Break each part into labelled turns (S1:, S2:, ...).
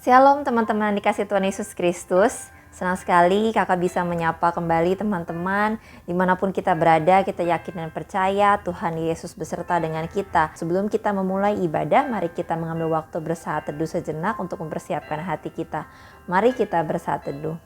S1: Shalom teman-teman dikasih Tuhan Yesus Kristus. Senang sekali kakak bisa menyapa kembali teman-teman. Dimanapun kita berada, kita yakin dan percaya Tuhan Yesus beserta dengan kita. Sebelum kita memulai ibadah, mari kita mengambil waktu bersaat teduh sejenak untuk mempersiapkan hati kita. Mari kita bersaat teduh.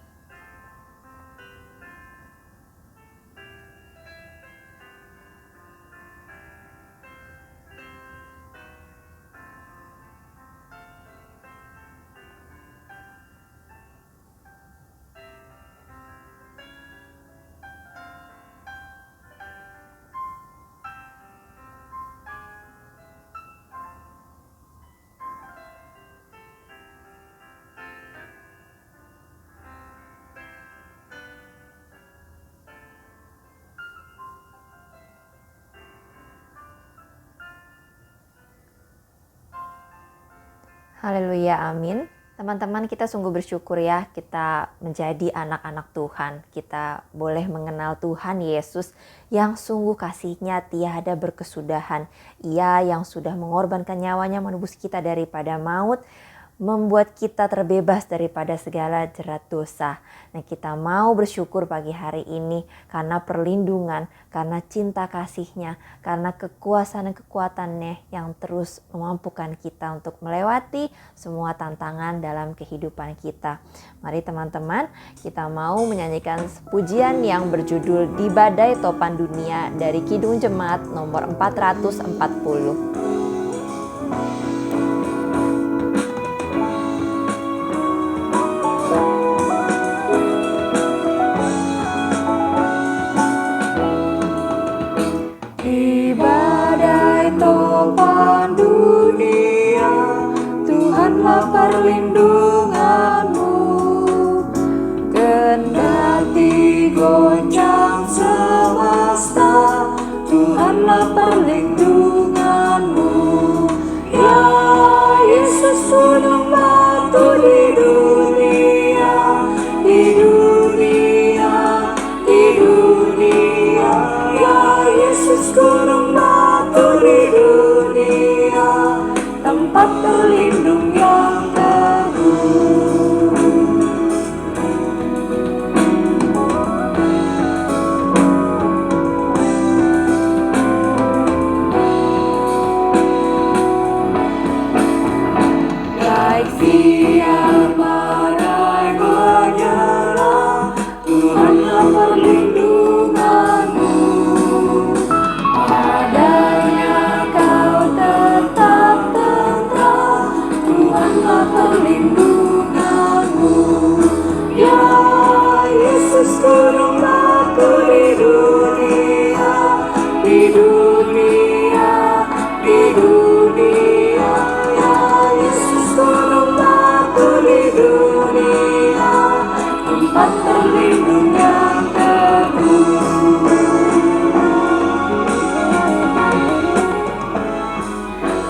S1: Haleluya, amin. Teman-teman, kita sungguh bersyukur ya, kita menjadi anak-anak Tuhan. Kita boleh mengenal Tuhan Yesus yang sungguh kasih-Nya tiada berkesudahan. Ia yang sudah mengorbankan nyawanya menebus kita daripada maut, membuat kita terbebas daripada segala jerat dosa. Nah, kita mau bersyukur pagi hari ini karena perlindungan, karena cinta kasih-Nya, karena kekuasaan dan kekuatan-Nya yang terus memampukan kita untuk melewati semua tantangan dalam kehidupan kita. Mari teman-teman, kita mau menyanyikan pujian yang berjudul Di Badai Topan Dunia dari Kidung Jemaat nomor 440.
S2: Topan dunia, Tuhanlah perlindunganmu. Kendati goncang semesta, Tuhanlah perlindunganmu. Ya Yesus, gunung batu di dunia, di dunia, di dunia. Ya Yesus, gunung batu di dunia, tempat berlindung yang teguh. Baik siang badai menyerang, Tuhanlah perlindunganmu. Adanya kau tetap tentram, Tuhanlah perlindunganmu. Ya Yesus, gunung batu di dunia, di dunia, di dunia. Ya Yesus, gunung batu di dunia, tempat berlindung yang teguh.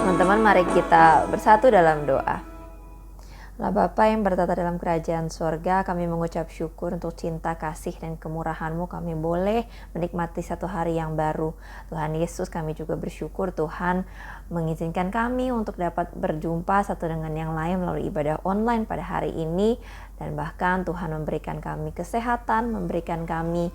S1: Teman-teman, mari kita bersatu dalam doa. Allah Bapa yang bertata dalam kerajaan sorga, kami mengucap syukur untuk cinta, kasih, dan kemurahan-Mu. Kami boleh menikmati satu hari yang baru. Tuhan Yesus, kami juga bersyukur Tuhan mengizinkan kami untuk dapat berjumpa satu dengan yang lain melalui ibadah online pada hari ini. Dan bahkan Tuhan memberikan kami kesehatan, memberikan kami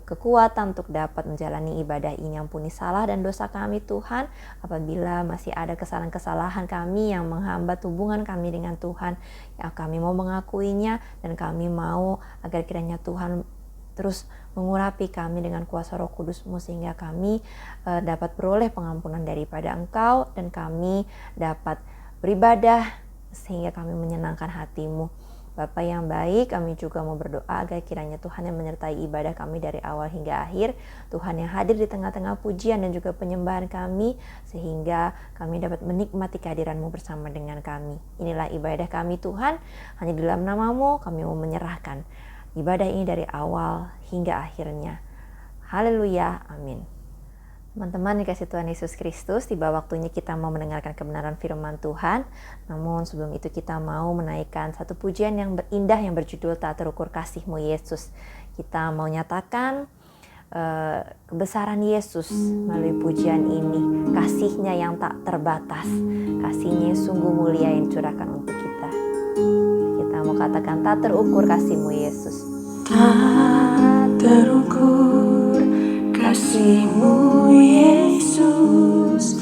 S1: kekuatan untuk dapat menjalani ibadah ini. Ampuni salah dan dosa kami Tuhan, apabila masih ada kesalahan-kesalahan kami yang menghambat hubungan kami dengan Tuhan, ya kami mau mengakuinya, dan kami mau agar kiranya Tuhan terus mengurapi kami dengan kuasa Roh Kudus-Mu, sehingga kami dapat beroleh pengampunan daripada Engkau, dan kami dapat beribadah sehingga kami menyenangkan hati-Mu. Bapa yang baik, kami juga mau berdoa agar kiranya Tuhan yang menyertai ibadah kami dari awal hingga akhir. Tuhan yang hadir di tengah-tengah pujian dan juga penyembahan kami, sehingga kami dapat menikmati kehadiran-Mu bersama dengan kami. Inilah ibadah kami Tuhan, hanya di dalam nama-Mu kami mau menyerahkan ibadah ini dari awal hingga akhirnya. Haleluya, amin. Teman-teman dikasih Tuhan Yesus Kristus, tiba waktunya kita mau mendengarkan kebenaran firman Tuhan. Namun sebelum itu kita mau menaikkan satu pujian yang indah yang berjudul Tak Terukur Kasih-Mu Yesus. Kita mau nyatakan kebesaran Yesus melalui pujian ini. Kasih-Nya yang tak terbatas, kasih-Nya sungguh mulia yang dicurahkan untuk kita. katakan tak terukur kasih-Mu Yesus.
S2: Tak terukur kasih-Mu Yesus,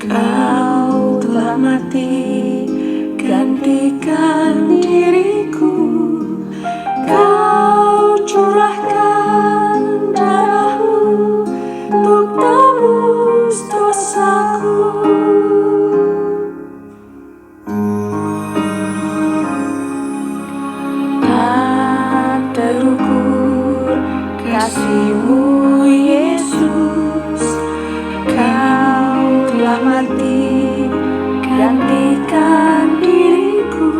S2: Kau telah mati gantikan diriku. Kau curahkan darah-Mu untuk tebus dosaku. Tak terukur kasih-Mu Yesus, Kau telah mati gantikan diriku.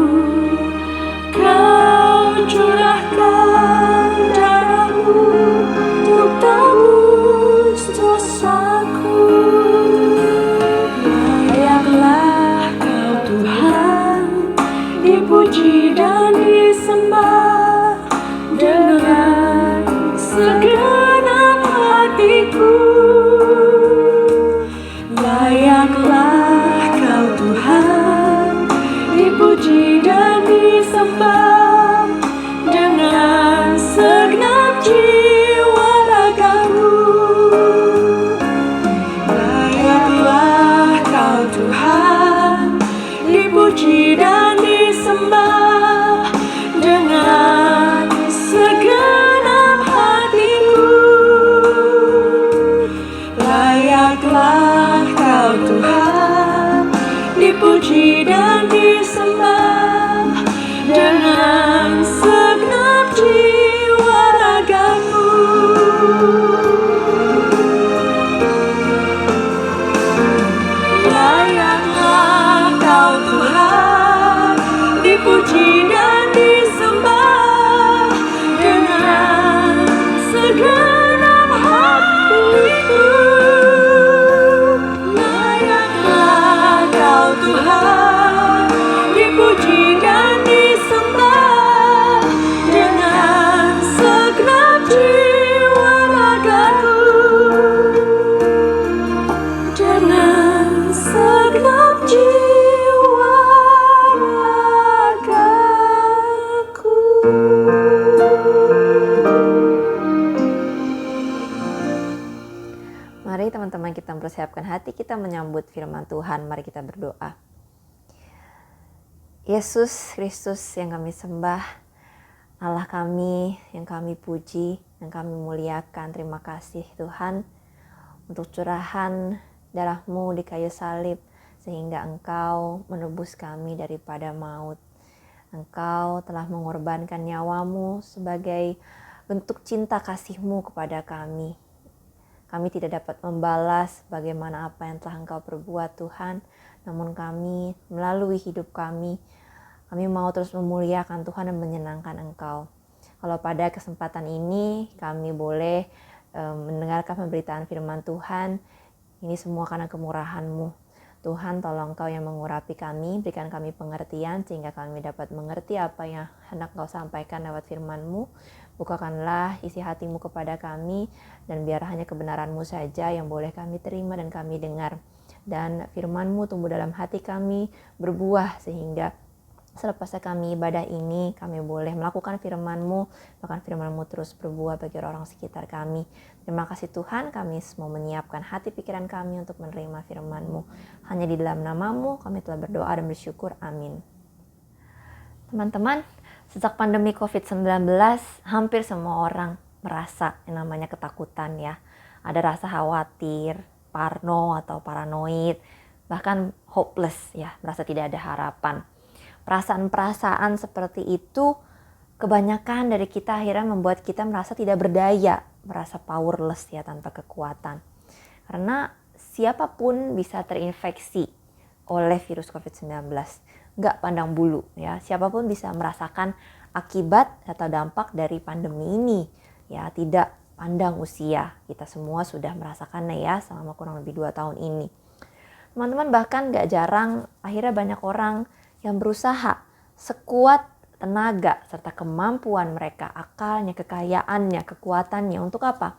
S2: Kau curahkan darah-Mu untuk tebus dosaku. Layaklah Kau Tuhan, dipuji dan disembah dengan segenap hatiku. Layaklah Kau Tuhan, dipuji dan disembah dengan segenap jiwa ragaku. Layaklah Kau Tuhan, dipuji dan disembah dengan segenap hatiku. Layaklah Kau Tuhan, dipuji dan disembah dengan segenap jiwa ragaku. Layaklah Kau Tuhan, dipuji dan disembah dengan segenap hatiku. Layaklah Kau Tuhan, dipuji dan disembah dengan segenap jiwa ragaku. Dengan segenap jiwa ragaku.
S1: Mari teman-teman kita mempersiapkan hati kita menyambut firman Tuhan. Mari kita berdoa. Yesus Kristus yang kami sembah, Allah kami yang kami puji dan kami muliakan. Terima kasih Tuhan untuk curahan darah-Mu di kayu salib sehingga Engkau menebus kami daripada maut. Engkau telah mengorbankan nyawa-Mu sebagai bentuk cinta kasih-Mu kepada kami. Kami tidak dapat membalas bagaimana apa yang telah Engkau perbuat Tuhan, namun kami melalui hidup kami mau terus memuliakan Tuhan dan menyenangkan Engkau. Kalau pada kesempatan ini kami boleh mendengarkan pemberitaan firman Tuhan, ini semua karena kemurahan-Mu. Tuhan, tolong Engkau yang mengurapi kami, berikan kami pengertian sehingga kami dapat mengerti apa yang hendak Engkau sampaikan lewat firman-Mu. Bukakanlah isi hati-Mu kepada kami dan biar hanya kebenaran-Mu saja yang boleh kami terima dan kami dengar. Dan firman-Mu tumbuh dalam hati kami, berbuah sehingga selepas kami ibadah ini, kami boleh melakukan firman-Mu, bahkan firman-Mu terus berbuah bagi orang sekitar kami. Terima kasih Tuhan, kami mau menyiapkan hati pikiran kami untuk menerima firman-Mu. Hanya di dalam nama-Mu kami telah berdoa dan bersyukur. Amin. Teman-teman, sejak pandemi COVID-19, hampir semua orang merasa yang namanya ketakutan ya. Ada rasa khawatir, parno atau paranoid, bahkan hopeless ya, merasa tidak ada harapan. Perasaan-perasaan seperti itu kebanyakan dari kita akhirnya membuat kita merasa tidak berdaya, merasa powerless ya, tanpa kekuatan. Karena siapapun bisa terinfeksi oleh virus COVID-19, nggak pandang bulu ya. Siapapun bisa merasakan akibat atau dampak dari pandemi ini ya, tidak pandang usia. Kita semua sudah merasakannya ya selama kurang lebih 2 tahun ini. Teman-teman, bahkan nggak jarang akhirnya banyak orang yang berusaha sekuat tenaga serta kemampuan mereka, akalnya, kekayaannya, kekuatannya untuk apa?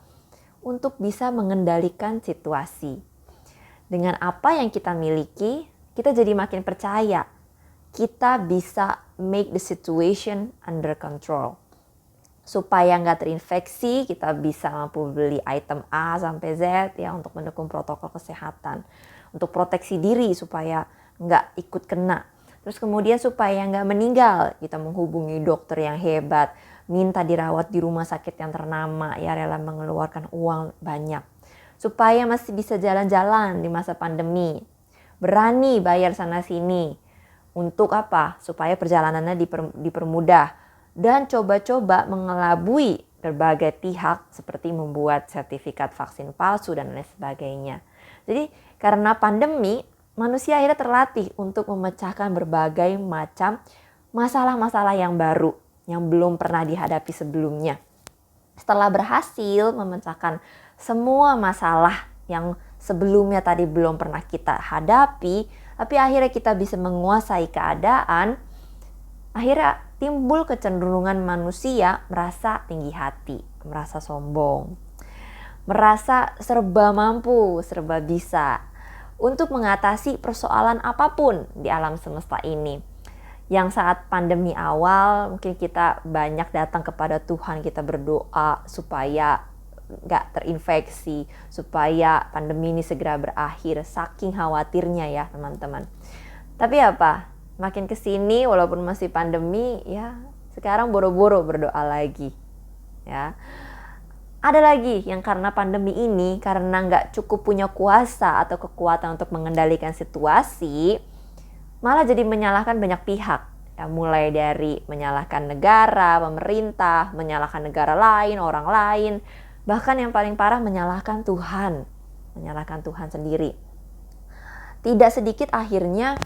S1: Untuk bisa mengendalikan situasi. Dengan apa yang kita miliki, kita jadi makin percaya kita bisa make the situation under control. Supaya nggak terinfeksi, kita bisa mampu beli item A sampai Z ya untuk mendukung protokol kesehatan. Untuk proteksi diri supaya nggak ikut kena. Terus kemudian supaya nggak meninggal, kita menghubungi dokter yang hebat, minta dirawat di rumah sakit yang ternama, ya rela mengeluarkan uang banyak. Supaya masih bisa jalan-jalan di masa pandemi. Berani bayar sana sini. Untuk apa? Supaya perjalanannya dipermudah. Dan coba-coba mengelabui berbagai pihak seperti membuat sertifikat vaksin palsu dan lain sebagainya. Jadi karena pandemi, manusia akhirnya terlatih untuk memecahkan berbagai macam masalah-masalah yang baru yang belum pernah dihadapi sebelumnya. Setelah berhasil memecahkan semua masalah yang sebelumnya tadi belum pernah kita hadapi, tapi akhirnya kita bisa menguasai keadaan, akhirnya timbul kecenderungan manusia merasa tinggi hati, merasa sombong, merasa serba mampu, serba bisa untuk mengatasi persoalan apapun di alam semesta ini. Yang saat pandemi awal mungkin kita banyak datang kepada Tuhan, kita berdoa supaya gak terinfeksi, supaya pandemi ini segera berakhir, saking khawatirnya ya teman-teman. Tapi apa, makin kesini walaupun masih pandemi ya sekarang boro-boro berdoa lagi ya. Ada lagi yang karena pandemi ini, karena gak cukup punya kuasa atau kekuatan untuk mengendalikan situasi, malah jadi menyalahkan banyak pihak ya, mulai dari menyalahkan negara, pemerintah, menyalahkan negara lain, orang lain, bahkan yang paling parah menyalahkan Tuhan sendiri. Tidak sedikit akhirnya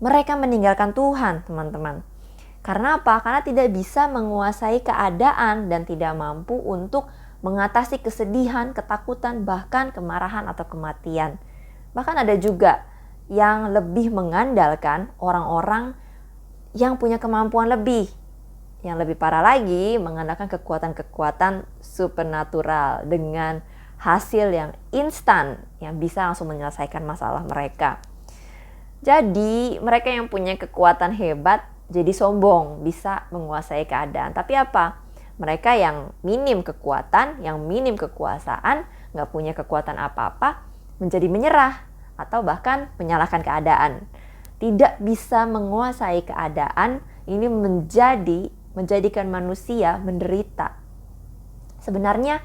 S1: mereka meninggalkan Tuhan, teman-teman. Karena apa? Karena tidak bisa menguasai keadaan dan tidak mampu untuk mengatasi kesedihan, ketakutan, bahkan kemarahan atau kematian. Bahkan ada juga yang lebih mengandalkan orang-orang yang punya kemampuan lebih. Yang lebih parah lagi, mengandalkan kekuatan-kekuatan supernatural dengan hasil yang instan, yang bisa langsung menyelesaikan masalah mereka. Jadi mereka yang punya kekuatan hebat jadi sombong, bisa menguasai keadaan. Tapi apa? Mereka yang minim kekuatan, yang minim kekuasaan, gak punya kekuatan apa-apa, menjadi menyerah atau bahkan menyalahkan keadaan. Tidak bisa menguasai keadaan, ini menjadikan manusia menderita. Sebenarnya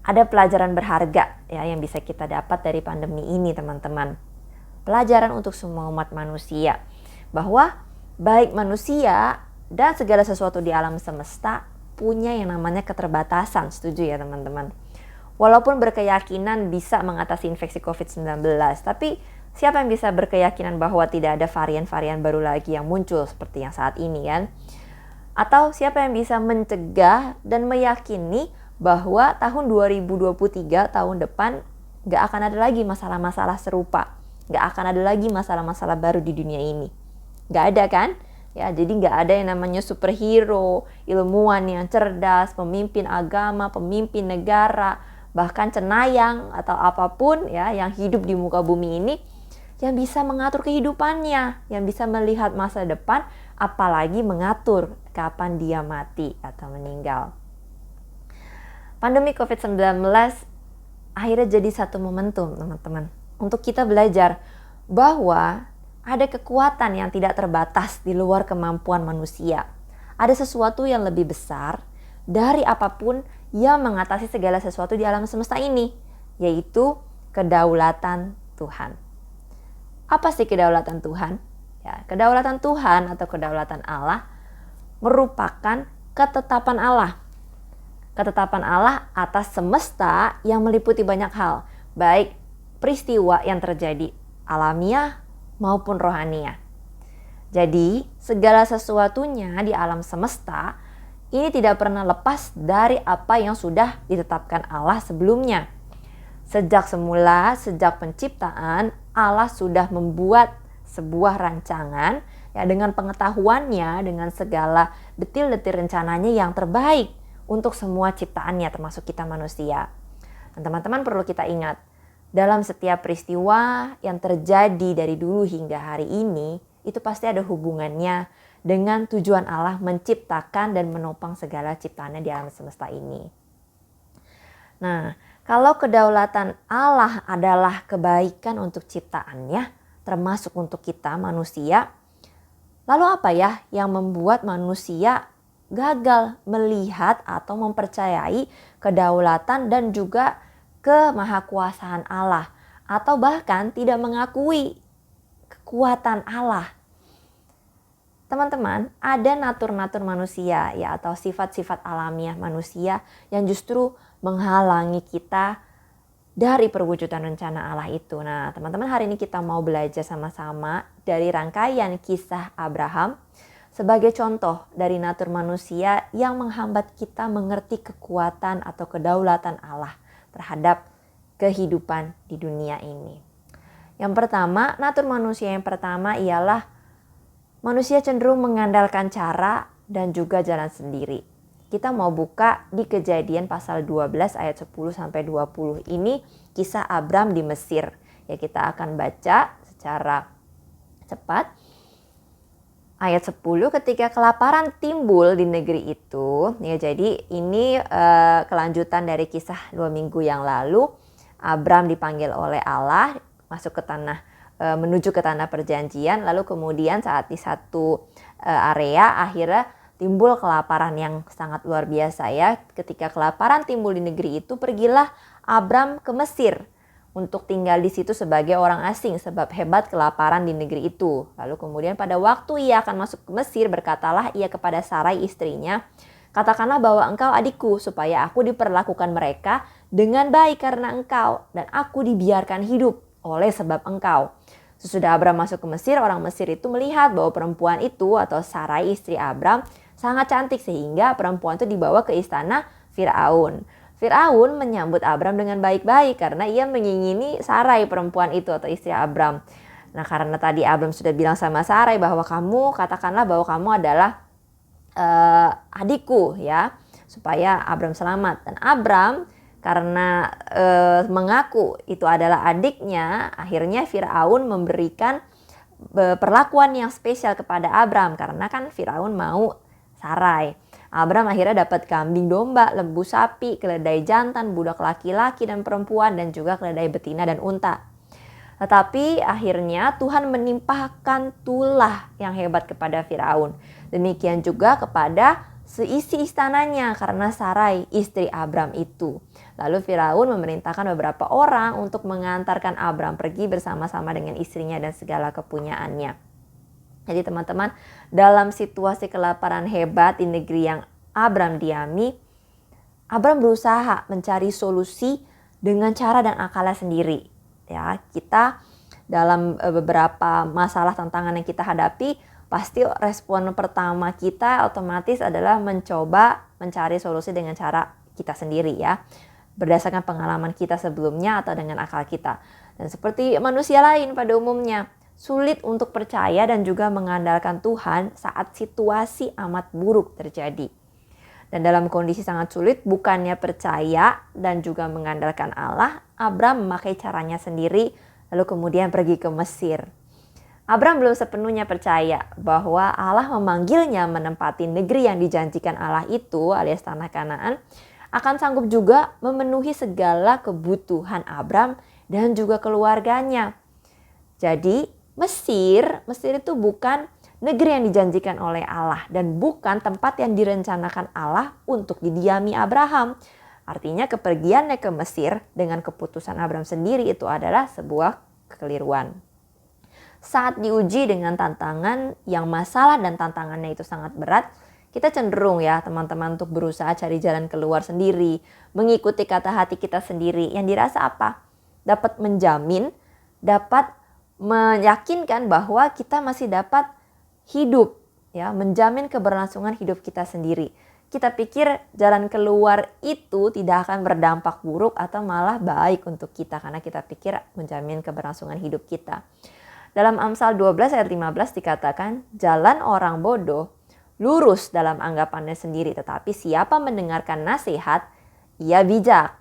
S1: ada pelajaran berharga ya yang bisa kita dapat dari pandemi ini, teman-teman. Pelajaran untuk semua umat manusia, bahwa baik manusia dan segala sesuatu di alam semesta punya yang namanya keterbatasan. Setuju ya teman-teman? Walaupun berkeyakinan bisa mengatasi infeksi COVID-19, tapi siapa yang bisa berkeyakinan bahwa tidak ada varian-varian baru lagi yang muncul seperti yang saat ini kan? Atau siapa yang bisa mencegah dan meyakini bahwa tahun 2023, tahun depan, gak akan ada lagi masalah-masalah serupa. Gak akan ada lagi masalah-masalah baru di dunia ini. Gak ada kan? Ya, jadi gak ada yang namanya superhero, ilmuwan yang cerdas, pemimpin agama, pemimpin negara, bahkan cenayang atau apapun ya yang hidup di muka bumi ini yang bisa mengatur kehidupannya, yang bisa melihat masa depan, apalagi mengatur kapan dia mati atau meninggal. Pandemi COVID-19 akhirnya jadi satu momentum, teman-teman, untuk kita belajar bahwa ada kekuatan yang tidak terbatas di luar kemampuan manusia. Ada sesuatu yang lebih besar dari apapun yang mengatasi segala sesuatu di alam semesta ini, yaitu kedaulatan Tuhan. Apa sih kedaulatan Tuhan? Ya, kedaulatan Tuhan atau kedaulatan Allah merupakan ketetapan Allah. Ketetapan Allah atas semesta yang meliputi banyak hal, baik peristiwa yang terjadi alamiah maupun rohania. Jadi, segala sesuatunya di alam semesta ini tidak pernah lepas dari apa yang sudah ditetapkan Allah sebelumnya. Sejak semula, sejak penciptaan, Allah sudah membuat sebuah rancangan ya dengan pengetahuannya, dengan segala detil-detil rencananya yang terbaik untuk semua ciptaannya, termasuk kita manusia. Dan teman-teman perlu kita ingat, dalam setiap peristiwa yang terjadi dari dulu hingga hari ini, itu pasti ada hubungannya dengan tujuan Allah menciptakan dan menopang segala ciptaannya di alam semesta ini. Nah, kalau kedaulatan Allah adalah kebaikan untuk ciptaannya, termasuk untuk kita manusia, lalu apa ya yang membuat manusia gagal melihat atau mempercayai kedaulatan dan juga kemahakuasaan Allah, atau bahkan tidak mengakui kekuatan Allah? Teman-teman, ada natur-natur manusia ya, atau sifat-sifat alamiah manusia yang justru menghalangi kita dari perwujudan rencana Allah itu. Nah, teman-teman, hari ini kita mau belajar sama-sama dari rangkaian kisah Abraham sebagai contoh dari natur manusia yang menghambat kita mengerti kekuatan atau kedaulatan Allah terhadap kehidupan di dunia ini. Yang pertama, natur manusia yang pertama ialah manusia cenderung mengandalkan cara dan juga jalan sendiri. Kita mau buka di Kejadian pasal 12 ayat 10 sampai 20. Ini kisah Abram di Mesir. Ya, kita akan baca secara cepat. Ayat 10, ketika kelaparan timbul di negeri itu. Ya, jadi ini kelanjutan dari kisah 2 minggu yang lalu. Abram dipanggil oleh Allah masuk ke tanah, menuju ke tanah perjanjian. Lalu kemudian saat di satu area akhirnya timbul kelaparan yang sangat luar biasa ya. Ketika kelaparan timbul di negeri itu, pergilah Abram ke Mesir untuk tinggal di situ sebagai orang asing sebab hebat kelaparan di negeri itu. Lalu kemudian pada waktu ia akan masuk ke Mesir, berkatalah ia kepada Sarai istrinya, katakanlah bahwa engkau adikku, supaya aku diperlakukan mereka dengan baik karena engkau, dan aku dibiarkan hidup oleh sebab engkau. Sesudah Abram masuk ke Mesir, orang Mesir itu melihat bahwa perempuan itu atau Sarai istri Abram sangat cantik sehingga perempuan itu dibawa ke istana Firaun. Firaun menyambut Abram dengan baik-baik karena ia mengingini Sarai perempuan itu atau istri Abram. Nah, karena tadi Abram sudah bilang sama Sarai bahwa katakanlah bahwa kamu adalah adikku ya, supaya Abram selamat. Dan Abram karena mengaku itu adalah adiknya, akhirnya Firaun memberikan perlakuan yang spesial kepada Abram karena kan Firaun mau Sarai. Abram akhirnya dapat kambing domba, lembu sapi, keledai jantan, budak laki-laki dan perempuan, dan juga keledai betina dan unta. Tetapi akhirnya Tuhan menimpahkan tulah yang hebat kepada Firaun. Demikian juga kepada seisi istananya karena Sarai istri Abram itu. Lalu Firaun memerintahkan beberapa orang untuk mengantarkan Abram pergi bersama-sama dengan istrinya dan segala kepunyaannya. Jadi teman-teman, dalam situasi kelaparan hebat di negeri yang Abram diami, Abram berusaha mencari solusi dengan cara dan akalnya sendiri. Ya, kita dalam beberapa masalah tantangan yang kita hadapi, pasti respon pertama kita otomatis adalah mencoba mencari solusi dengan cara kita sendiri ya. Berdasarkan pengalaman kita sebelumnya atau dengan akal kita. Dan seperti manusia lain pada umumnya, sulit untuk percaya dan juga mengandalkan Tuhan saat situasi amat buruk terjadi. Dan dalam kondisi sangat sulit, bukannya percaya dan juga mengandalkan Allah, Abram memakai caranya sendiri lalu kemudian pergi ke Mesir. Abram belum sepenuhnya percaya bahwa Allah memanggilnya menempati negeri yang dijanjikan Allah itu alias tanah Kanaan, akan sanggup juga memenuhi segala kebutuhan Abram dan juga keluarganya. Jadi Mesir itu bukan negeri yang dijanjikan oleh Allah dan bukan tempat yang direncanakan Allah untuk didiami Abraham. Artinya kepergiannya ke Mesir dengan keputusan Abram sendiri itu adalah sebuah kekeliruan. Saat diuji dengan tantangan yang masalah dan tantangannya itu sangat berat, kita cenderung ya teman-teman untuk berusaha cari jalan keluar sendiri, mengikuti kata hati kita sendiri yang dirasa apa? Dapat menjamin, dapat meyakinkan bahwa kita masih dapat hidup, ya, menjamin keberlangsungan hidup kita sendiri. Kita pikir jalan keluar itu tidak akan berdampak buruk atau malah baik untuk kita karena kita pikir menjamin keberlangsungan hidup kita. Dalam Amsal 12 ayat 15 dikatakan, jalan orang bodoh lurus dalam anggapannya sendiri, tetapi siapa mendengarkan nasihat, ia bijak.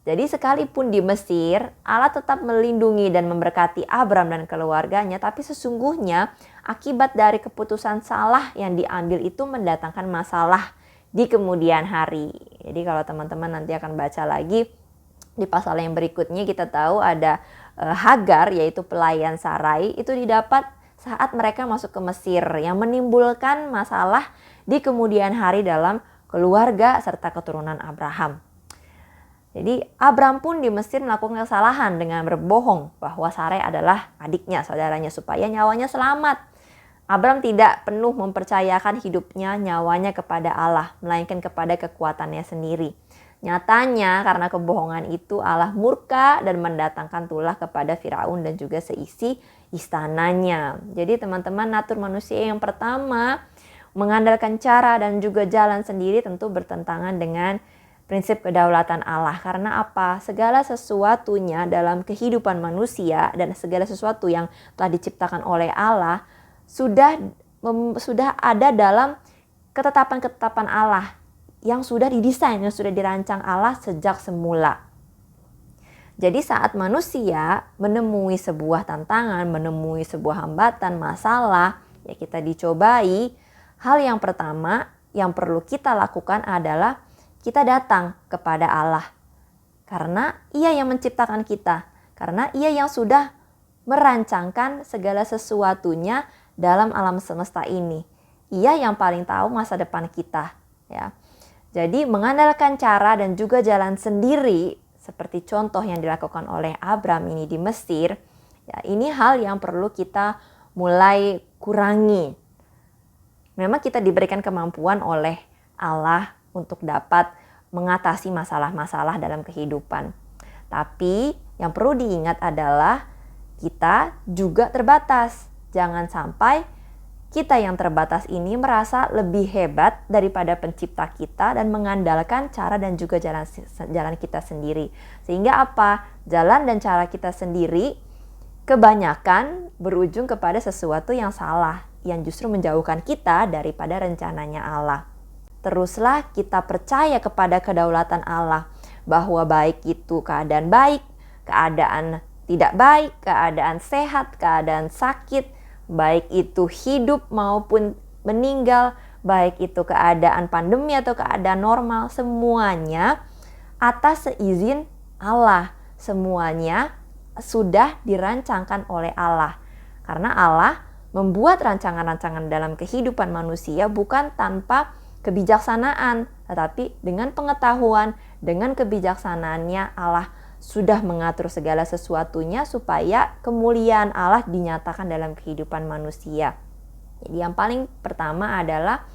S1: Jadi sekalipun di Mesir, Allah tetap melindungi dan memberkati Abram dan keluarganya, tapi sesungguhnya akibat dari keputusan salah yang diambil itu mendatangkan masalah di kemudian hari. Jadi kalau teman-teman nanti akan baca lagi di pasal yang berikutnya, kita tahu ada Hagar, yaitu pelayan Sarai, itu didapat saat mereka masuk ke Mesir yang menimbulkan masalah di kemudian hari dalam keluarga serta keturunan Abraham. Jadi Abram pun di Mesir melakukan kesalahan dengan berbohong bahwa Sarai adalah adiknya, saudaranya, supaya nyawanya selamat. Abram tidak penuh mempercayakan hidupnya, nyawanya kepada Allah, melainkan kepada kekuatannya sendiri. Nyatanya karena kebohongan itu Allah murka dan mendatangkan tulah kepada Firaun dan juga seisi istananya. Jadi teman-teman, natur manusia yang pertama mengandalkan cara dan juga jalan sendiri tentu bertentangan dengan prinsip kedaulatan Allah. Karena apa? Segala sesuatunya dalam kehidupan manusia dan segala sesuatu yang telah diciptakan oleh Allah sudah ada dalam ketetapan-ketetapan Allah yang sudah didesain, yang sudah dirancang Allah sejak semula. Jadi saat manusia menemui sebuah tantangan, menemui sebuah hambatan, masalah, ya kita dicobai, hal yang pertama yang perlu kita lakukan adalah kita datang kepada Allah. Karena Ia yang menciptakan kita. Karena Ia yang sudah merancangkan segala sesuatunya dalam alam semesta ini. Ia yang paling tahu masa depan kita. Ya. Jadi mengandalkan cara dan juga jalan sendiri, seperti contoh yang dilakukan oleh Abram ini di Mesir, ya, ini hal yang perlu kita mulai kurangi. Memang kita diberikan kemampuan oleh Allah untuk dapat mengatasi masalah-masalah dalam kehidupan. Tapi yang perlu diingat adalah kita juga terbatas. Jangan sampai kita yang terbatas ini merasa lebih hebat daripada pencipta kita dan mengandalkan cara dan juga jalan kita sendiri. Sehingga apa? Jalan dan cara kita sendiri kebanyakan berujung kepada sesuatu yang salah, yang justru menjauhkan kita daripada rencananya Allah. Teruslah kita percaya kepada kedaulatan Allah, bahwa baik itu keadaan baik, keadaan tidak baik, keadaan sehat, keadaan sakit, baik itu hidup maupun meninggal, baik itu keadaan pandemi atau keadaan normal, semuanya atas seizin Allah. Semuanya sudah dirancangkan oleh Allah. Karena Allah membuat rancangan-rancangan dalam kehidupan manusia bukan tanpa kebijaksanaan, tetapi dengan pengetahuan, dengan kebijaksanaannya Allah sudah mengatur segala sesuatunya supaya kemuliaan Allah dinyatakan dalam kehidupan manusia. Jadi yang paling pertama adalah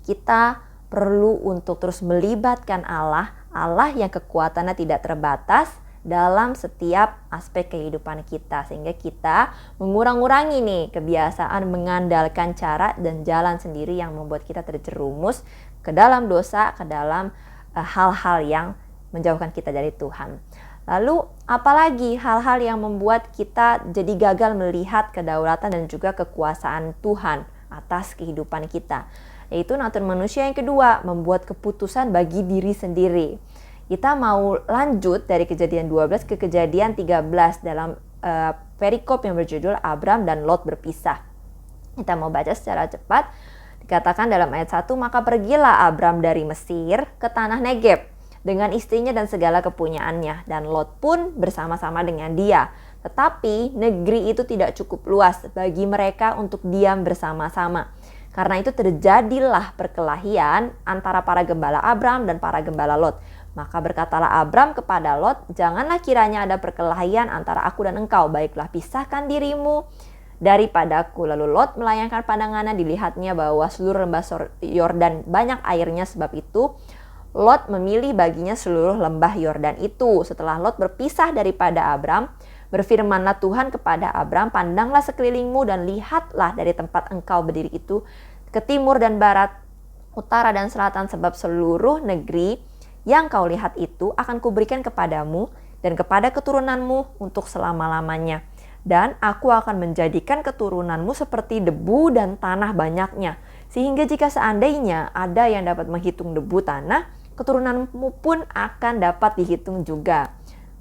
S1: kita perlu untuk terus melibatkan Allah yang kekuatannya tidak terbatas dalam setiap aspek kehidupan kita, sehingga kita mengurangi nih kebiasaan mengandalkan cara dan jalan sendiri yang membuat kita terjerumus ke dalam dosa, ke dalam hal-hal yang menjauhkan kita dari Tuhan. Lalu apalagi hal-hal yang membuat kita jadi gagal melihat kedaulatan dan juga kekuasaan Tuhan atas kehidupan kita, yaitu natur manusia yang kedua, membuat keputusan bagi diri sendiri. Kita mau lanjut dari Kejadian 12 ke Kejadian 13 dalam perikop yang berjudul Abram dan Lot berpisah. Kita mau baca secara cepat. Dikatakan dalam ayat 1, maka pergilah Abram dari Mesir ke tanah Negeb dengan istrinya dan segala kepunyaannya, dan Lot pun bersama-sama dengan dia. Tetapi negeri itu tidak cukup luas bagi mereka untuk diam bersama-sama. Karena itu terjadilah perkelahian antara para gembala Abram dan para gembala Lot. Maka berkatalah Abram kepada Lot, janganlah kiranya ada perkelahian antara aku dan engkau, baiklah pisahkan dirimu daripadaku. Lalu Lot melayangkan pandangannya, dilihatnya bahwa seluruh lembah Yordan banyak airnya, sebab itu Lot memilih baginya seluruh lembah Yordan itu. Setelah Lot berpisah daripada Abram, berfirmanlah Tuhan kepada Abram, pandanglah sekelilingmu dan lihatlah dari tempat engkau berdiri itu ke timur dan barat, utara dan selatan, sebab seluruh negeri yang kau lihat itu akan kuberikan kepadamu dan kepada keturunanmu untuk selama-lamanya. Dan aku akan menjadikan keturunanmu seperti debu dan tanah banyaknya. Sehingga jika seandainya ada yang dapat menghitung debu tanah, keturunanmu pun akan dapat dihitung juga.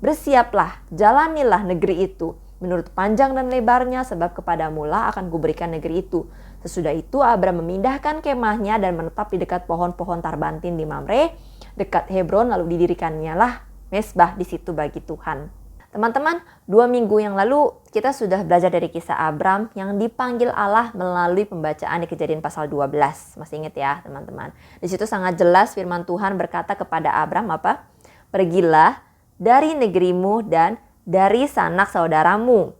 S1: Bersiaplah, jalanilah negeri itu menurut panjang dan lebarnya, sebab kepadamu lah akan kuberikan negeri itu. Sesudah itu Abram memindahkan kemahnya dan menetap di dekat pohon-pohon tarbantin di Mamre, dekat Hebron, lalu didirikannya lah mesbah di situ bagi Tuhan. Teman-teman, 2 minggu yang lalu kita sudah belajar dari kisah Abram yang dipanggil Allah melalui pembacaan di Kejadian pasal 12. Masih ingat ya teman-teman? Di situ sangat jelas firman Tuhan berkata kepada Abram apa? Pergilah dari negerimu dan dari sanak saudaramu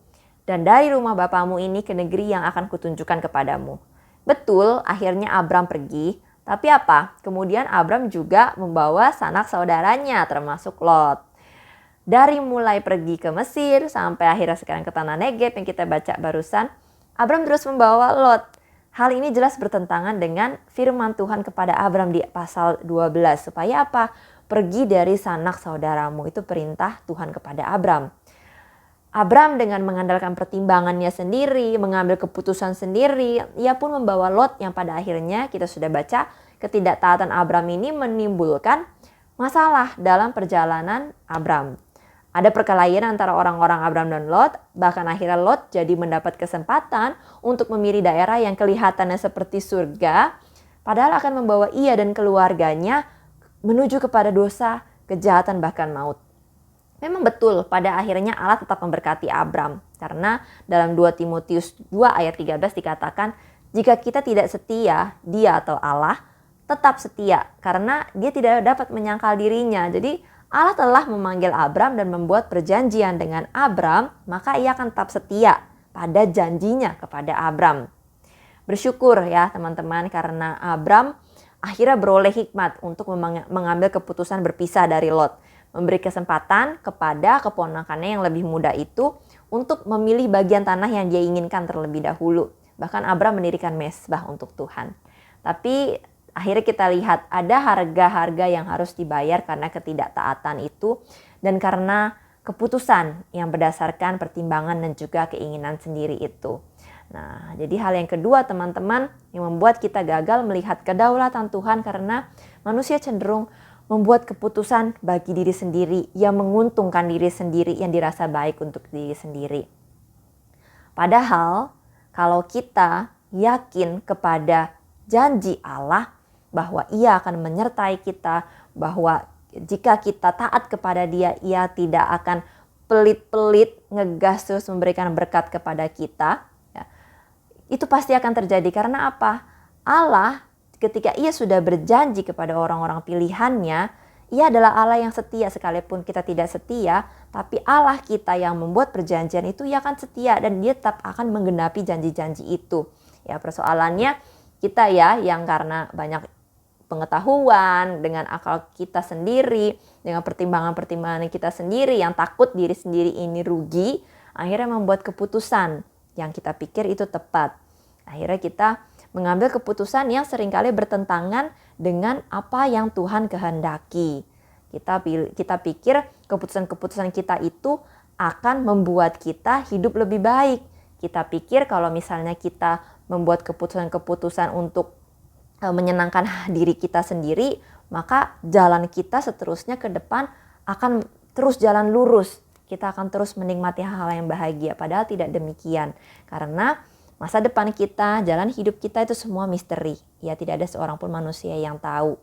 S1: dan dari rumah bapamu ini ke negeri yang akan kutunjukkan kepadamu. Betul, akhirnya Abram pergi, tapi apa? Kemudian Abram juga membawa sanak saudaranya termasuk Lot. Dari mulai pergi ke Mesir sampai akhirnya sekarang ke tanah Negeb yang kita baca barusan, Abram terus membawa Lot. Hal ini jelas bertentangan dengan firman Tuhan kepada Abram di pasal 12. Supaya apa? Pergi dari sanak saudaramu, itu perintah Tuhan kepada Abram. Abram dengan mengandalkan pertimbangannya sendiri, mengambil keputusan sendiri, ia pun membawa Lot yang pada akhirnya kita sudah baca ketidaktaatan Abram ini menimbulkan masalah dalam perjalanan Abram. Ada perkelahian antara orang-orang Abram dan Lot, bahkan akhirnya Lot jadi mendapat kesempatan untuk memilih daerah yang kelihatannya seperti surga, padahal akan membawa ia dan keluarganya menuju kepada dosa, kejahatan, bahkan maut. Memang betul pada akhirnya Allah tetap memberkati Abram. Karena dalam 2 Timotius 2 ayat 13 dikatakan, jika kita tidak setia, dia atau Allah tetap setia. Karena dia tidak dapat menyangkal dirinya. Jadi Allah telah memanggil Abram dan membuat perjanjian dengan Abram, maka ia akan tetap setia pada janjinya kepada Abram. Bersyukur ya teman-teman karena Abram akhirnya beroleh hikmat untuk mengambil keputusan berpisah dari Lot. Memberi kesempatan kepada keponakannya yang lebih muda itu untuk memilih bagian tanah yang dia inginkan terlebih dahulu. Bahkan Abram mendirikan mesbah untuk Tuhan. Tapi akhirnya kita lihat ada harga-harga yang harus dibayar karena ketidaktaatan itu. Dan karena keputusan yang berdasarkan pertimbangan dan juga keinginan sendiri itu. Nah, jadi hal yang kedua teman-teman yang membuat kita gagal melihat kedaulatan Tuhan karena manusia cenderung membuat keputusan bagi diri sendiri yang menguntungkan diri sendiri yang dirasa baik untuk diri sendiri. Padahal kalau kita yakin kepada janji Allah bahwa Ia akan menyertai kita, bahwa jika kita taat kepada Dia, Ia tidak akan pelit-pelit ngegas terus memberikan berkat kepada kita. Itu pasti akan terjadi karena apa? Allah ketika ia sudah berjanji kepada orang-orang pilihannya, ia adalah Allah yang setia sekalipun kita tidak setia, tapi Allah kita yang membuat perjanjian itu ia akan setia dan dia tetap akan menggenapi janji-janji itu. Ya persoalannya kita ya yang karena banyak pengetahuan dengan akal kita sendiri, dengan pertimbangan-pertimbangan kita sendiri yang takut diri sendiri ini rugi, akhirnya membuat keputusan yang kita pikir itu tepat. Akhirnya kita mengambil keputusan yang seringkali bertentangan dengan apa yang Tuhan kehendaki. Kita pikir keputusan-keputusan kita itu akan membuat kita hidup lebih baik. Kita pikir kalau misalnya kita membuat keputusan-keputusan untuk menyenangkan diri kita sendiri, maka jalan kita seterusnya ke depan akan terus jalan lurus. Kita akan terus menikmati hal-hal yang bahagia. Padahal tidak demikian. Karena masa depan kita, jalan hidup kita itu semua misteri. Ya, tidak ada seorang pun manusia yang tahu.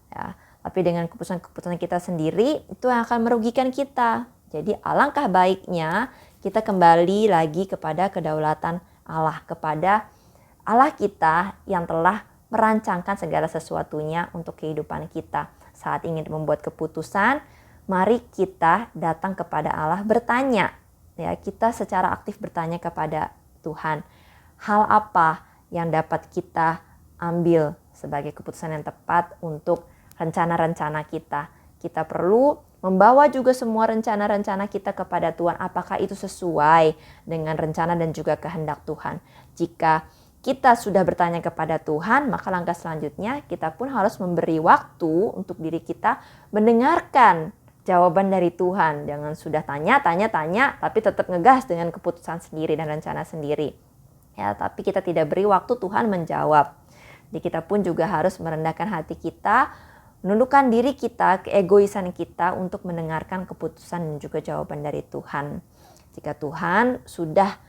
S1: Ya, tapi dengan keputusan-keputusan kita sendiri, itu akan merugikan kita. Jadi alangkah baiknya kita kembali lagi kepada kedaulatan Allah. Kepada Allah kita yang telah merancangkan segala sesuatunya untuk kehidupan kita. Saat ingin membuat keputusan, mari kita datang kepada Allah bertanya. Ya, kita secara aktif bertanya kepada Tuhan. Hal apa yang dapat kita ambil sebagai keputusan yang tepat untuk rencana-rencana kita. Kita perlu membawa juga semua rencana-rencana kita kepada Tuhan. Apakah itu sesuai dengan rencana dan juga kehendak Tuhan. Jika kita sudah bertanya kepada Tuhan, maka langkah selanjutnya kita pun harus memberi waktu untuk diri kita mendengarkan jawaban dari Tuhan. Jangan sudah tanya, tapi tetap ngegas dengan keputusan sendiri dan rencana sendiri. Ya, tapi kita tidak beri waktu Tuhan menjawab. Jadi kita pun juga harus merendahkan hati kita, menundukkan diri kita, keegoisan kita untuk mendengarkan keputusan dan juga jawaban dari Tuhan. Jika Tuhan sudah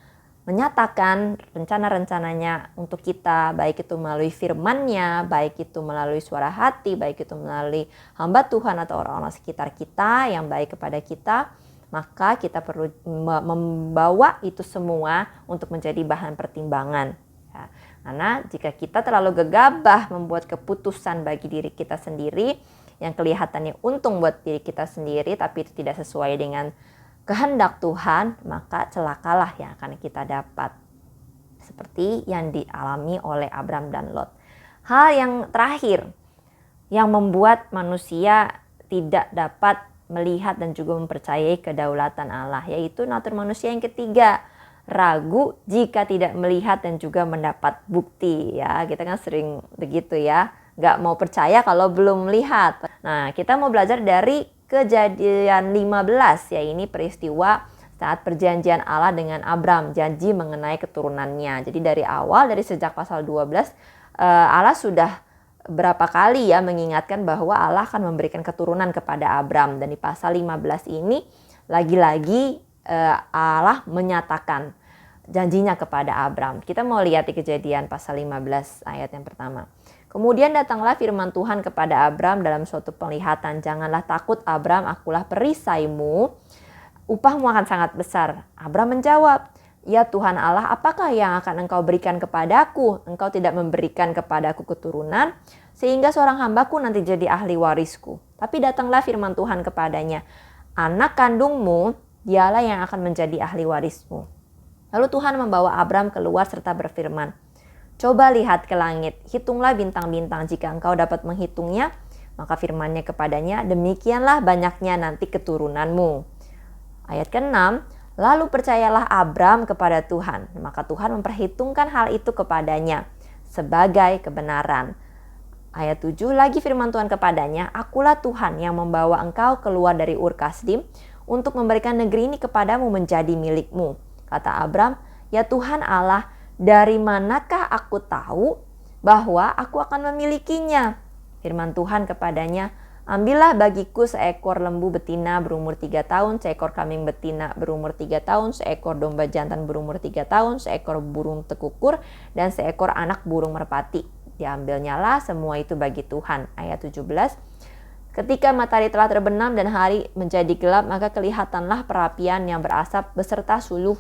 S1: menyatakan rencana-rencananya untuk kita, baik itu melalui firman-Nya, baik itu melalui suara hati, baik itu melalui hamba Tuhan atau orang-orang sekitar kita yang baik kepada kita, maka kita perlu membawa itu semua untuk menjadi bahan pertimbangan. Ya, karena jika kita terlalu gegabah membuat keputusan bagi diri kita sendiri, yang kelihatannya untung buat diri kita sendiri, tapi itu tidak sesuai dengan kehendak Tuhan, maka celakalah yang akan kita dapat. Seperti yang dialami oleh Abram dan Lot. Hal yang terakhir yang membuat manusia tidak dapat melihat dan juga mempercayai kedaulatan Allah, yaitu natur manusia yang ketiga, ragu jika tidak melihat dan juga mendapat bukti. Ya, kita kan sering begitu ya, nggak mau percaya kalau belum melihat. Nah, kita mau belajar dari Kejadian 15, ya ini peristiwa saat perjanjian Allah dengan Abram, janji mengenai keturunannya. Jadi dari awal, dari sejak pasal 12, Allah sudah berapa kali ya mengingatkan bahwa Allah akan memberikan keturunan kepada Abram. Dan di pasal 15 ini lagi-lagi Allah menyatakan janjinya kepada Abram. Kita mau lihat di Kejadian pasal 15 ayat yang pertama. Kemudian datanglah firman Tuhan kepada Abram dalam suatu penglihatan. Janganlah takut Abram, akulah perisaimu, upahmu akan sangat besar. Abram menjawab, ya Tuhan Allah, apakah yang akan engkau berikan kepadaku? Engkau tidak memberikan kepadaku keturunan, sehingga seorang hambaku nanti jadi ahli warisku. Tapi datanglah firman Tuhan kepadanya, anak kandungmu, dialah yang akan menjadi ahli warismu. Lalu Tuhan membawa Abram keluar serta berfirman, coba lihat ke langit, hitunglah bintang-bintang, jika engkau dapat menghitungnya, maka firman-Nya kepadanya, demikianlah banyaknya nanti keturunanmu. Ayat ke-6, lalu percayalah Abram kepada Tuhan, maka Tuhan memperhitungkan hal itu kepadanya sebagai kebenaran. Ayat 7, lagi firman Tuhan kepadanya, akulah Tuhan yang membawa engkau keluar dari Ur Kasdim untuk memberikan negeri ini kepadamu menjadi milikmu. Kata Abram, ya Tuhan Allah, dari manakah aku tahu bahwa aku akan memilikinya? Firman Tuhan kepadanya, ambillah bagiku seekor lembu betina berumur 3 tahun, seekor kambing betina berumur 3 tahun, seekor domba jantan berumur 3 tahun, seekor burung tekukur, dan seekor anak burung merpati. Diambilnyalah semua itu bagi Tuhan. Ayat 17, ketika matahari telah terbenam dan hari menjadi gelap, maka kelihatanlah perapian yang berasap beserta suluh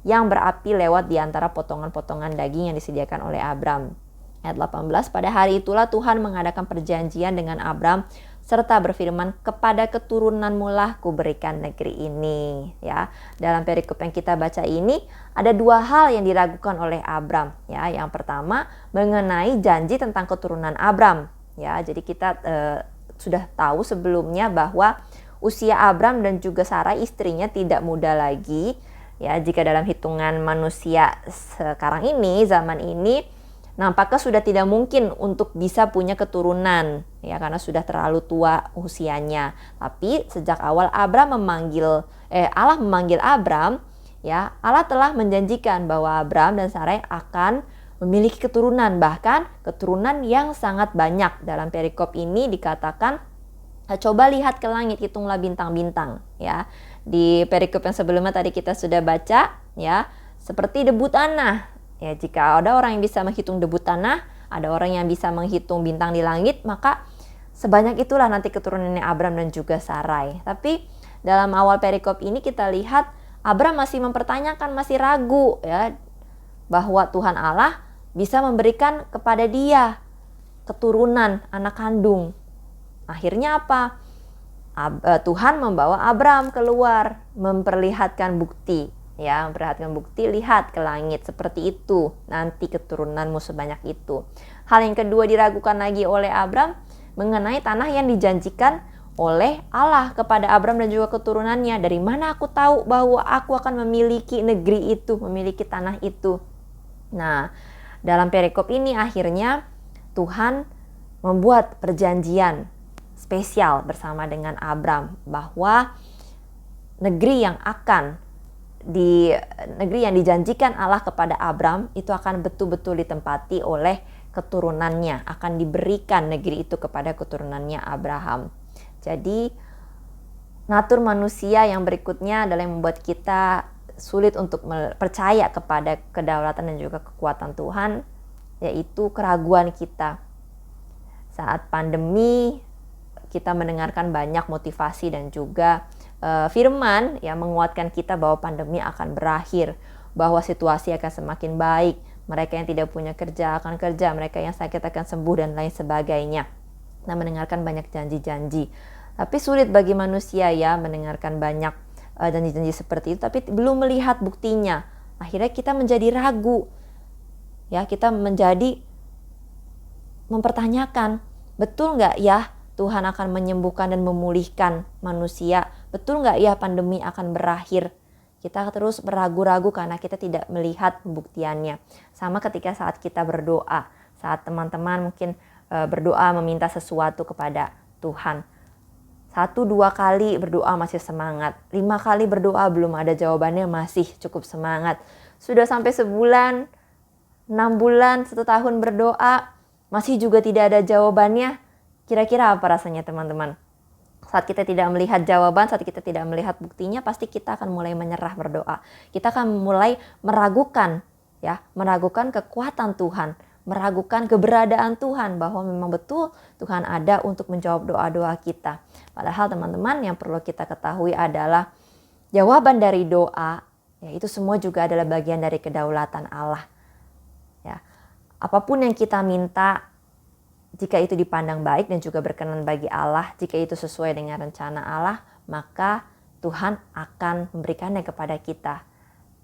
S1: yang berapi lewat di antara potongan-potongan daging yang disediakan oleh Abram. Ayat 18, pada hari itulah Tuhan mengadakan perjanjian dengan Abram serta berfirman, kepada keturunanmu lah kuberikan negeri ini. Ya, dalam perikop yang kita baca ini ada dua hal yang diragukan oleh Abram. Ya, yang pertama mengenai janji tentang keturunan Abram. Ya, jadi kita sudah tahu sebelumnya bahwa usia Abram dan juga Sarai istrinya tidak muda lagi. Ya, jika dalam hitungan manusia sekarang ini, zaman ini, nampaknya sudah tidak mungkin untuk bisa punya keturunan, ya, karena sudah terlalu tua usianya. Tapi sejak awal Allah memanggil Abram, ya, Allah telah menjanjikan bahwa Abram dan Sarai akan memiliki keturunan, bahkan keturunan yang sangat banyak. Dalam perikop ini dikatakan, coba lihat ke langit, hitunglah bintang-bintang, ya. Di perikop yang sebelumnya tadi kita sudah baca, ya, seperti debu tanah. Ya, jika ada orang yang bisa menghitung debu tanah, ada orang yang bisa menghitung bintang di langit, maka sebanyak itulah nanti keturunannya Abram dan juga Sarai. Tapi dalam awal perikop ini kita lihat Abram masih mempertanyakan, masih ragu, ya, bahwa Tuhan Allah bisa memberikan kepada dia keturunan anak kandung. Akhirnya apa? Tuhan membawa Abram keluar, memperlihatkan bukti, ya, memperlihatkan bukti, lihat ke langit seperti itu, nanti keturunanmu sebanyak itu. Hal yang kedua diragukan lagi oleh Abram mengenai tanah yang dijanjikan oleh Allah kepada Abram dan juga keturunannya. Dari mana aku tahu bahwa aku akan memiliki negeri itu, memiliki tanah itu? Nah, dalam perikop ini akhirnya Tuhan membuat perjanjian spesial bersama dengan Abram bahwa negeri yang dijanjikan Allah kepada Abram itu akan betul-betul ditempati oleh keturunannya, akan diberikan negeri itu kepada keturunannya Abraham. Jadi natur manusia yang berikutnya adalah yang membuat kita sulit untuk percaya kepada kedaulatan dan juga kekuatan Tuhan, yaitu keraguan kita. Saat pandemi, kita mendengarkan banyak motivasi dan juga firman yang menguatkan kita bahwa pandemi akan berakhir, bahwa situasi akan semakin baik, mereka yang tidak punya kerja akan kerja, mereka yang sakit akan sembuh dan lain sebagainya. Nah, mendengarkan banyak janji-janji. Tapi sulit bagi manusia ya mendengarkan banyak janji-janji seperti itu, tapi belum melihat buktinya. Akhirnya kita menjadi ragu. Ya, kita menjadi mempertanyakan, betul nggak ya Tuhan akan menyembuhkan dan memulihkan manusia? Betul nggak ya pandemi akan berakhir? Kita terus beragu-ragu karena kita tidak melihat pembuktiannya. Sama ketika saat kita berdoa, saat teman-teman mungkin berdoa meminta sesuatu kepada Tuhan. 1-2 kali berdoa masih semangat, 5 kali berdoa belum ada jawabannya masih cukup semangat. Sudah sampai sebulan, 6 bulan, 1 tahun berdoa, masih juga tidak ada jawabannya. Kira-kira apa rasanya teman-teman? Saat kita tidak melihat jawaban, saat kita tidak melihat buktinya, pasti kita akan mulai menyerah berdoa. Kita akan mulai meragukan, ya, meragukan kekuatan Tuhan, meragukan keberadaan Tuhan, bahwa memang betul Tuhan ada untuk menjawab doa-doa kita. Padahal teman-teman, yang perlu kita ketahui adalah jawaban dari doa, ya, itu semua juga adalah bagian dari kedaulatan Allah. Ya, apapun yang kita minta, jika itu dipandang baik dan juga berkenan bagi Allah, jika itu sesuai dengan rencana Allah, maka Tuhan akan memberikannya kepada kita.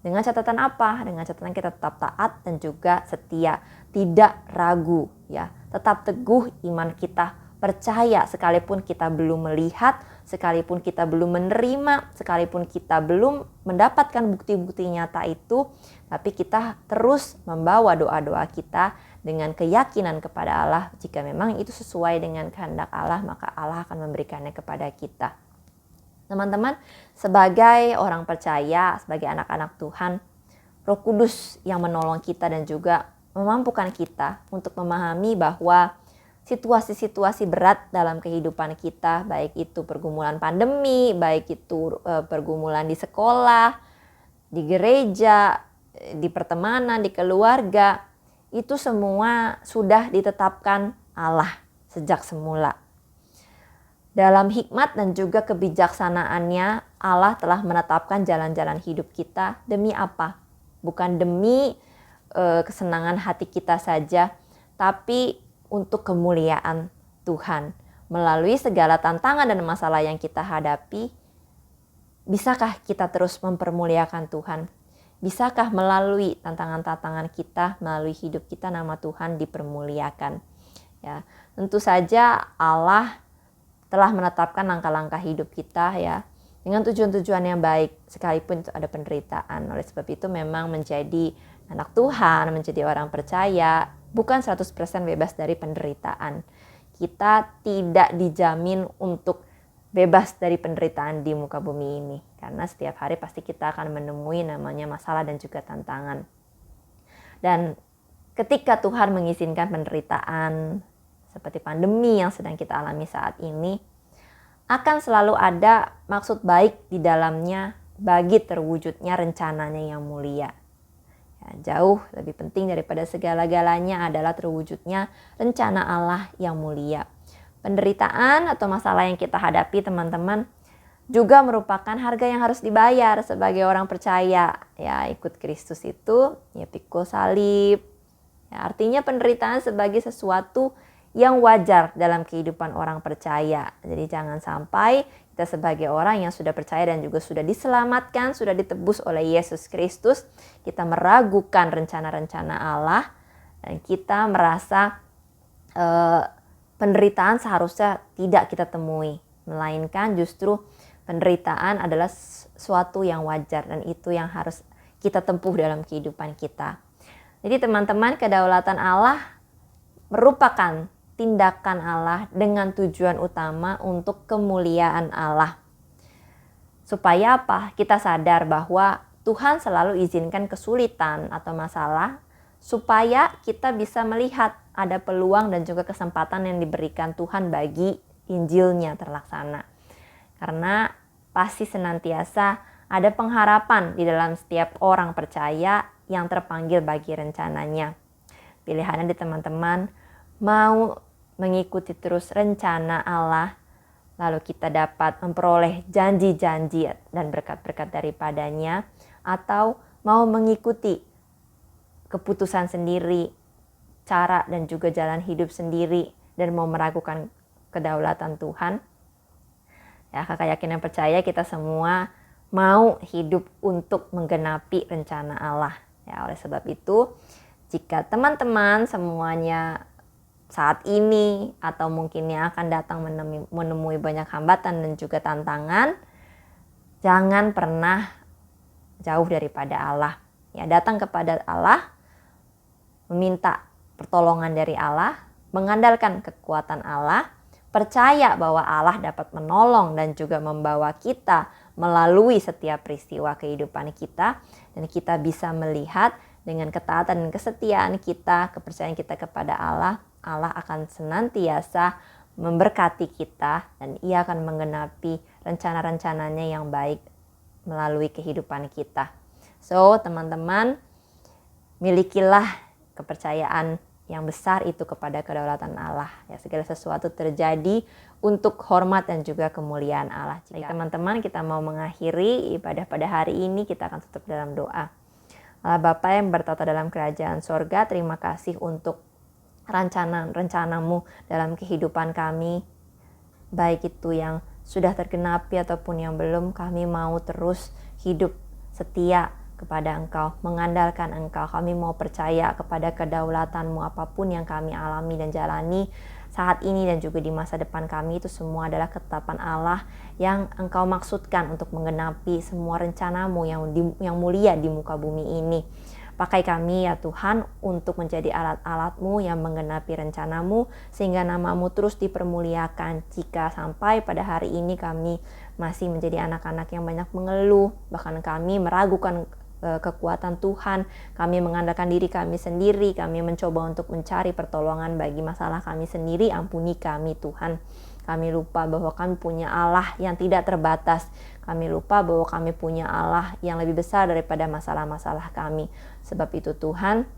S1: Dengan catatan apa? Dengan catatan kita tetap taat dan juga setia, tidak ragu, ya. Tetap teguh iman kita, percaya sekalipun kita belum melihat, sekalipun kita belum menerima, sekalipun kita belum mendapatkan bukti-bukti nyata itu, tapi kita terus membawa doa-doa kita dengan keyakinan kepada Allah. Jika memang itu sesuai dengan kehendak Allah, maka Allah akan memberikannya kepada kita. Teman-teman, sebagai orang percaya, sebagai anak-anak Tuhan, Roh Kudus yang menolong kita dan juga memampukan kita untuk memahami bahwa situasi-situasi berat dalam kehidupan kita, baik itu pergumulan pandemi, baik itu pergumulan di sekolah, di gereja, di pertemanan, di keluarga, itu semua sudah ditetapkan Allah sejak semula. Dalam hikmat dan juga kebijaksanaannya, Allah telah menetapkan jalan-jalan hidup kita. Demi apa? Bukan demi kesenangan hati kita saja, tapi untuk kemuliaan Tuhan. Melalui segala tantangan dan masalah yang kita hadapi, bisakah kita terus mempermuliakan Tuhan? Bisakah melalui tantangan-tantangan kita, melalui hidup kita, nama Tuhan dipermuliakan? Ya, tentu saja Allah telah menetapkan langkah-langkah hidup kita, ya, dengan tujuan-tujuan yang baik, sekalipun itu ada penderitaan. Oleh sebab itu memang menjadi anak Tuhan, menjadi orang percaya, bukan 100% bebas dari penderitaan. Kita tidak dijamin untuk bebas dari penderitaan di muka bumi ini, karena setiap hari pasti kita akan menemui namanya masalah dan juga tantangan. Dan ketika Tuhan mengizinkan penderitaan seperti pandemi yang sedang kita alami saat ini, akan selalu ada maksud baik di dalamnya bagi terwujudnya rencananya yang mulia. Ya, jauh lebih penting daripada segala-galanya adalah terwujudnya rencana Allah yang mulia. Penderitaan atau masalah yang kita hadapi, teman-teman, juga merupakan harga yang harus dibayar sebagai orang percaya. Ya, ikut Kristus itu ya pikul salib. Ya, artinya penderitaan sebagai sesuatu yang wajar dalam kehidupan orang percaya. Jadi jangan sampai kita sebagai orang yang sudah percaya dan juga sudah diselamatkan, sudah ditebus oleh Yesus Kristus, kita meragukan rencana-rencana Allah dan kita merasa penderitaan seharusnya tidak kita temui, melainkan justru penderitaan adalah suatu yang wajar dan itu yang harus kita tempuh dalam kehidupan kita. Jadi teman-teman, kedaulatan Allah merupakan tindakan Allah dengan tujuan utama untuk kemuliaan Allah. Supaya apa? Kita sadar bahwa Tuhan selalu izinkan kesulitan atau masalah supaya kita bisa melihat ada peluang dan juga kesempatan yang diberikan Tuhan bagi Injilnya terlaksana. Karena pasti senantiasa ada pengharapan di dalam setiap orang percaya yang terpanggil bagi rencananya. Pilihannya di teman-teman mau mengikuti terus rencana Allah, lalu kita dapat memperoleh janji-janji dan berkat-berkat daripadanya, atau mau mengikuti keputusan sendiri, cara dan juga jalan hidup sendiri, dan mau meragukan kedaulatan Tuhan. Ya, kakak yakin dan percaya kita semua mau hidup untuk menggenapi rencana Allah. Ya, oleh sebab itu, jika teman-teman semuanya saat ini atau mungkin yang akan datang menemui banyak hambatan dan juga tantangan, jangan pernah jauh daripada Allah. Ya, datang kepada Allah, meminta pertolongan dari Allah, mengandalkan kekuatan Allah, percaya bahwa Allah dapat menolong dan juga membawa kita melalui setiap peristiwa kehidupan kita, dan kita bisa melihat dengan ketaatan dan kesetiaan kita, kepercayaan kita kepada Allah, Allah akan senantiasa memberkati kita dan Ia akan menggenapi rencana-rencananya yang baik melalui kehidupan kita. So, teman-teman, milikilah kepercayaan yang besar itu kepada kedaulatan Allah. Ya, segala sesuatu terjadi untuk hormat dan juga kemuliaan Allah. Jadi teman-teman, kita mau mengakhiri ibadah pada hari ini, kita akan tutup dalam doa. Allah Bapa yang bertata dalam kerajaan sorga, terima kasih untuk rencana-rencanamu dalam kehidupan kami. Baik itu yang sudah tergenapi ataupun yang belum, kami mau terus hidup setia kepada Engkau, mengandalkan Engkau. Kami mau percaya kepada kedaulatanmu, apapun yang kami alami dan jalani saat ini dan juga di masa depan kami, itu semua adalah ketetapan Allah yang Engkau maksudkan untuk menggenapi semua rencanamu yang mulia di muka bumi ini. Pakai kami ya Tuhan untuk menjadi alat-alat-Mu yang menggenapi rencanamu, sehingga nama-Mu terus dipermuliakan. Jika sampai pada hari ini kami masih menjadi anak-anak yang banyak mengeluh, bahkan kami meragukan kekuatan Tuhan, kami mengandalkan diri kami sendiri, kami mencoba untuk mencari pertolongan bagi masalah kami sendiri, ampuni kami Tuhan. Kami lupa bahwa kami punya Allah yang tidak terbatas. Kami lupa bahwa kami punya Allah yang lebih besar daripada masalah-masalah kami. Sebab itu Tuhan,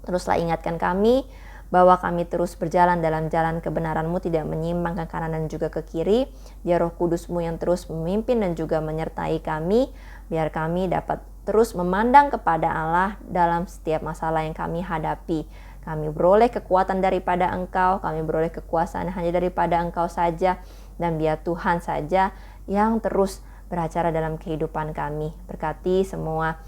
S1: teruslah ingatkan kami bahwa kami terus berjalan dalam jalan kebenaran-Mu, tidak menyimpang ke kanan dan juga ke kiri. Biar Roh Kudus-Mu yang terus memimpin dan juga menyertai kami, biar kami dapat terus memandang kepada Allah dalam setiap masalah yang kami hadapi. Kami beroleh kekuatan daripada Engkau, kami beroleh kekuasaan hanya daripada Engkau saja, dan biar Tuhan saja yang terus beracara dalam kehidupan kami. Berkati semua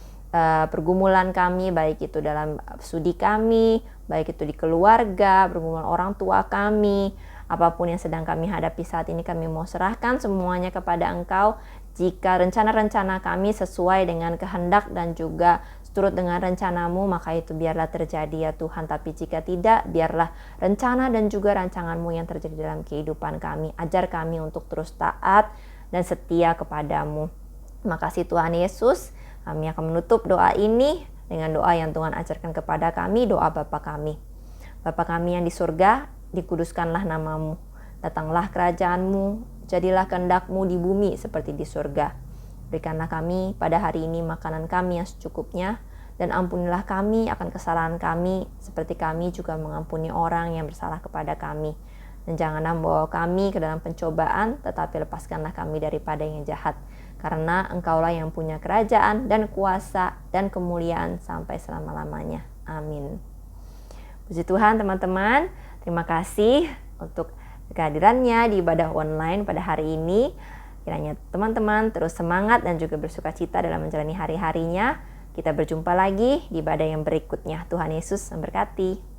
S1: pergumulan kami, baik itu dalam studi kami, baik itu di keluarga, pergumulan orang tua kami, apapun yang sedang kami hadapi saat ini, kami mau serahkan semuanya kepada Engkau. Jika rencana-rencana kami sesuai dengan kehendak dan juga turut dengan rencana-Mu, maka itu biarlah terjadi ya Tuhan. Tapi jika tidak, biarlah rencana dan juga rancangan-Mu yang terjadi dalam kehidupan kami. Ajar kami untuk terus taat dan setia kepada-Mu. Terima kasih Tuhan Yesus. Kami akan menutup doa ini dengan doa yang Tuhan ajarkan kepada kami, doa Bapa kami. Bapa kami yang di surga, dikuduskanlah nama-Mu. Datanglah kerajaan-Mu, jadilah kehendak-Mu di bumi seperti di surga. Berikanlah kami pada hari ini makanan kami yang secukupnya, dan ampunilah kami akan kesalahan kami, seperti kami juga mengampuni orang yang bersalah kepada kami. Dan janganlah membawa kami ke dalam pencobaan, tetapi lepaskanlah kami daripada yang jahat. Karena Engkaulah yang punya kerajaan dan kuasa dan kemuliaan sampai selama-lamanya. Amin. Puji Tuhan teman-teman, terima kasih untuk kehadirannya di ibadah online pada hari ini. Kiranya teman-teman terus semangat dan juga bersuka cita dalam menjalani hari-harinya. Kita berjumpa lagi di ibadah yang berikutnya. Tuhan Yesus memberkati.